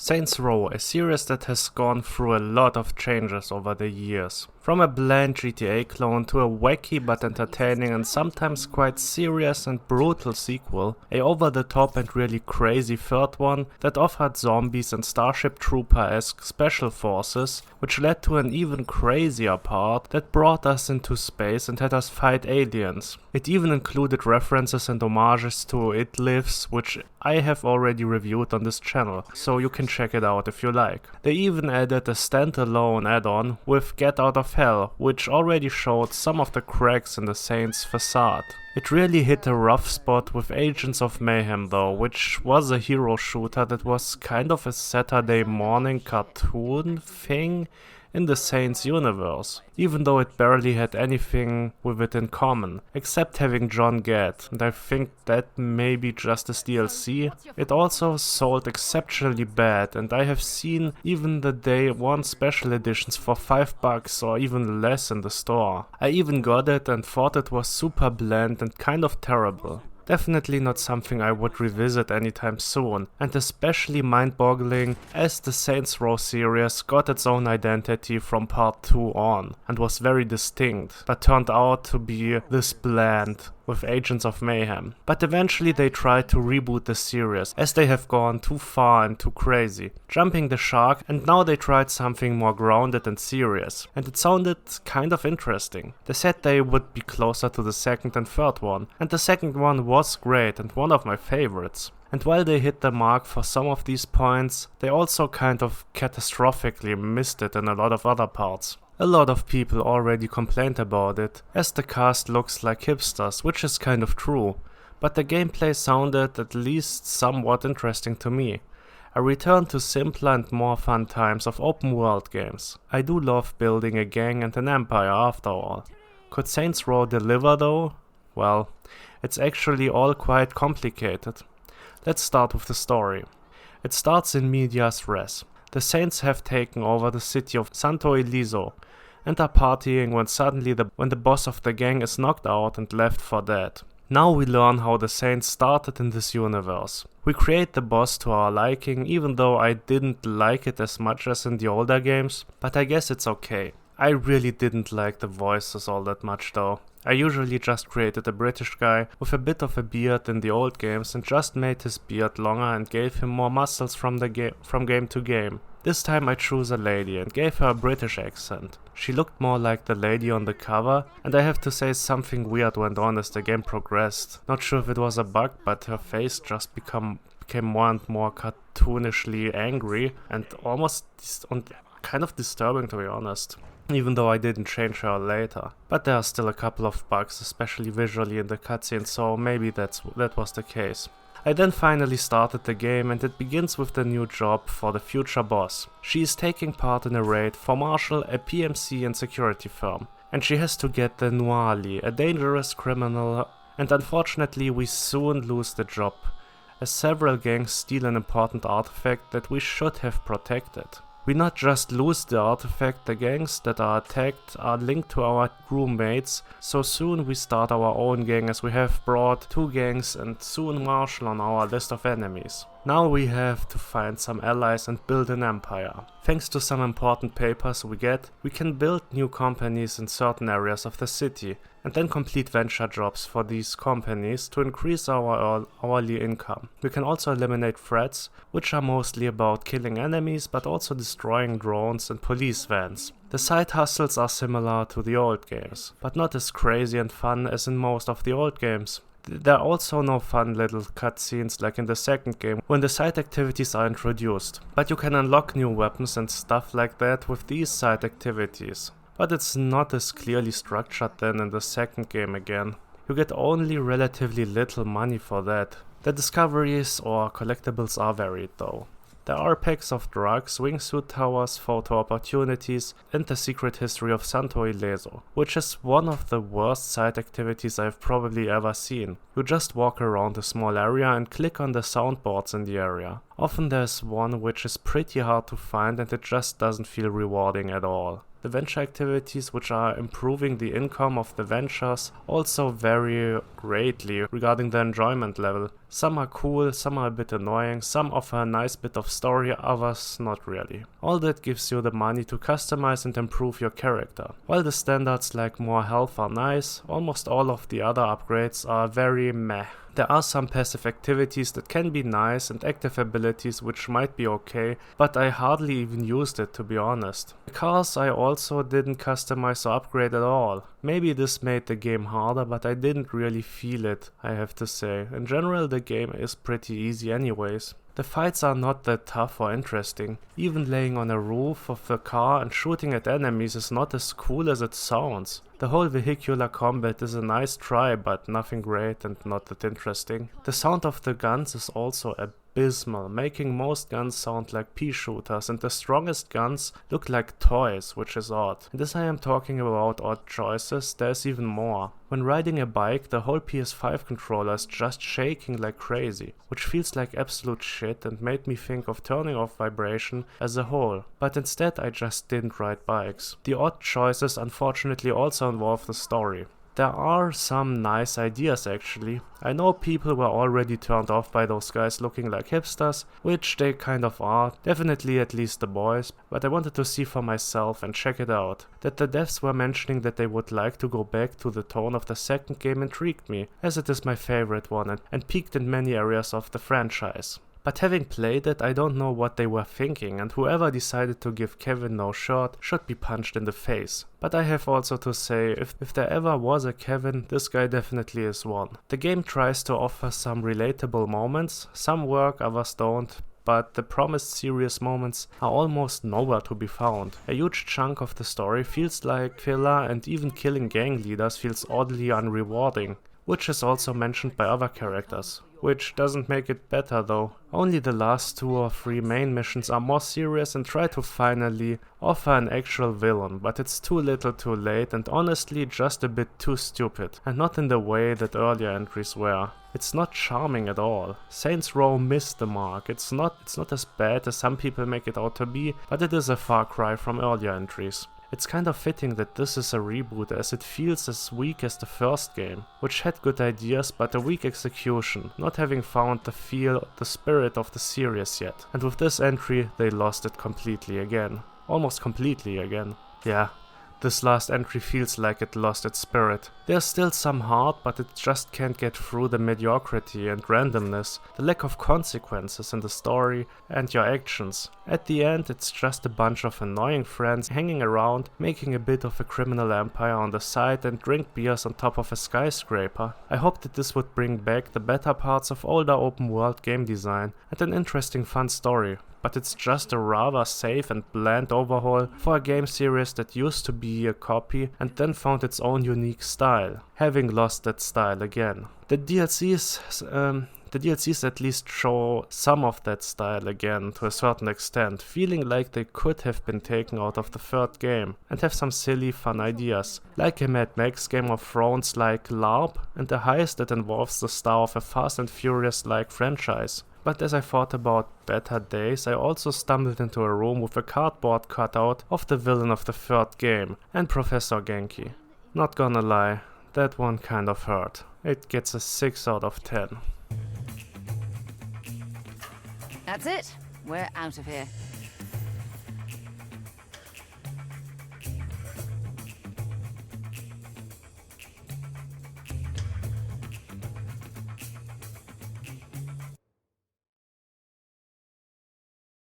Saints Row, a series that has gone through a lot of changes over the years. From a bland GTA clone to a wacky but entertaining and sometimes quite serious and brutal sequel, a over-the-top and really crazy third one that offered zombies and Starship Trooper-esque special forces, which led to an even crazier part that brought us into space and had us fight aliens. It even included references and homages to It Lives, which I have already reviewed on this channel, so you can check it out if you like. They even added a standalone add-on with Get Out of Hell, which already showed some of the cracks in the Saints' facade. It really hit a rough spot with Agents of Mayhem though, which was a hero shooter that was kind of a Saturday morning cartoon thing in the Saints universe, even though it barely had anything with it in common, except having John Gad, and I think that may be just as DLC. It also sold exceptionally bad, and I have seen even the day one special editions for $5 or even less in the store. I even got it and thought it was super bland and kind of terrible. Definitely not something I would revisit anytime soon, and especially mind-boggling as the Saints Row series got its own identity from part 2 on, and was very distinct, but turned out to be this bland with Agents of Mayhem. But eventually they tried to reboot the series, as they have gone too far and too crazy, jumping the shark, and now they tried something more grounded and serious, and it sounded kind of interesting. They said they would be closer to the second and third one, and the second one was great and one of my favorites. And while they hit the mark for some of these points, they also kind of catastrophically missed it in a lot of other parts. A lot of people already complained about it, as the cast looks like hipsters, which is kind of true, but the gameplay sounded at least somewhat interesting to me. A return to simpler and more fun times of open world games. I do love building a gang and an empire after all. Could Saints Row deliver though? Well, it's actually all quite complicated. Let's start with the story. It starts in medias res. The Saints have taken over the city of Santo Ileso and are partying when suddenly when the boss of the gang is knocked out and left for dead. Now we learn how the Saints started in this universe. We create the boss to our liking, even though I didn't like it as much as in the older games, but I guess it's okay. I really didn't like the voices all that much though. I usually just created a British guy with a bit of a beard in the old games and just made his beard longer and gave him more muscles from game to game. This time I chose a lady and gave her a British accent. She looked more like the lady on the cover, and I have to say something weird went on as the game progressed. Not sure if it was a bug, but her face just became more and more cartoonishly angry and almost kind of disturbing, to be honest. Even though I didn't change her later. But there are still a couple of bugs, especially visually in the cutscene, so maybe that was the case. I then finally started the game, and it begins with the new job for the future boss. She is taking part in a raid for Marshall, a PMC and security firm, and she has to get the Noali, a dangerous criminal, and unfortunately we soon lose the job, as several gangs steal an important artifact that we should have protected. We not just lose the artifact, the gangs that are attacked are linked to our crewmates, so soon we start our own gang, as we have brought 2 gangs and soon Marshall on our list of enemies. Now we have to find some allies and build an empire. Thanks to some important papers we get, we can build new companies in certain areas of the city, and then complete venture jobs for these companies to increase our hourly income. We can also eliminate threats, which are mostly about killing enemies but also destroying drones and police vans. The side hustles are similar to the old games, but not as crazy and fun as in most of the old games. There are also no fun little cutscenes like in the second game when the side activities are introduced, but you can unlock new weapons and stuff like that with these side activities. But it's not as clearly structured then in the second game again. You get only relatively little money for that. The discoveries or collectibles are varied though. There are packs of drugs, wingsuit towers, photo opportunities, and the secret history of Santo Ileso, which is one of the worst side activities I've probably ever seen. You just walk around a small area and click on the soundboards in the area. Often there's one which is pretty hard to find and it just doesn't feel rewarding at all. The venture activities which are improving the income of the ventures also vary greatly regarding the enjoyment level. Some are cool, some are a bit annoying, some offer a nice bit of story, others not really. All that gives you the money to customize and improve your character. While the standards like more health are nice, almost all of the other upgrades are very meh. There are some passive activities that can be nice and active abilities which might be okay, but I hardly even used it, to be honest. The cars I also didn't customize or upgrade at all. Maybe this made the game harder, but I didn't really feel it, I have to say. In general, the game is pretty easy anyways. The fights are not that tough or interesting. Even laying on a roof of the car and shooting at enemies is not as cool as it sounds. The whole vehicular combat is a nice try, but nothing great and not that interesting. The sound of the guns is also abysmal, making most guns sound like pea shooters, and the strongest guns look like toys, which is odd. And as I am talking about odd choices, there's even more. When riding a bike, the whole PS5 controller is just shaking like crazy, which feels like absolute shit and made me think of turning off vibration as a whole. But instead I just didn't ride bikes. The odd choices unfortunately also involve the story. There are some nice ideas actually. I know people were already turned off by those guys looking like hipsters, which they kind of are, definitely at least the boys, but I wanted to see for myself and check it out. That the devs were mentioning that they would like to go back to the tone of the second game intrigued me, as it is my favorite one and peaked in many areas of the franchise. But having played it, I don't know what they were thinking, and whoever decided to give Kevin no shirt should be punched in the face. But I have also to say, if there ever was a Kevin, this guy definitely is one. The game tries to offer some relatable moments, some work, others don't, but the promised serious moments are almost nowhere to be found. A huge chunk of the story feels like filler, and even killing gang leaders feels oddly unrewarding, which is also mentioned by other characters. Which doesn't make it better though. Only the last 2 or 3 main missions are more serious and try to finally offer an actual villain, but it's too little too late and honestly just a bit too stupid, and not in the way that earlier entries were. It's not charming at all. Saints Row missed the mark. It's not as bad as some people make it out to be, but it is a far cry from earlier entries. It's kind of fitting that this is a reboot, as it feels as weak as the first game, which had good ideas but a weak execution, not having found the spirit of the series yet. And with this entry they lost it completely again. Almost completely again. Yeah. This last entry feels like it lost its spirit. There's still some heart, but it just can't get through the mediocrity and randomness, the lack of consequences in the story and your actions. At the end, it's just a bunch of annoying friends hanging around, making a bit of a criminal empire on the side and drink beers on top of a skyscraper. I hope that this would bring back the better parts of older open world game design and an interesting fun story. But it's just a rather safe and bland overhaul for a game series that used to be a copy and then found its own unique style, having lost that style again. The DLCs at least show some of that style again to a certain extent, feeling like they could have been taken out of the third game and have some silly fun ideas, like a Mad Max Game of Thrones like LARP and a heist that involves the star of a Fast and Furious like franchise. But as I thought about better days, I also stumbled into a room with a cardboard cutout of the villain of the third game and Professor Genki. Not gonna lie, that one kind of hurt. It gets a 6 out of 10. That's it. We're out of here.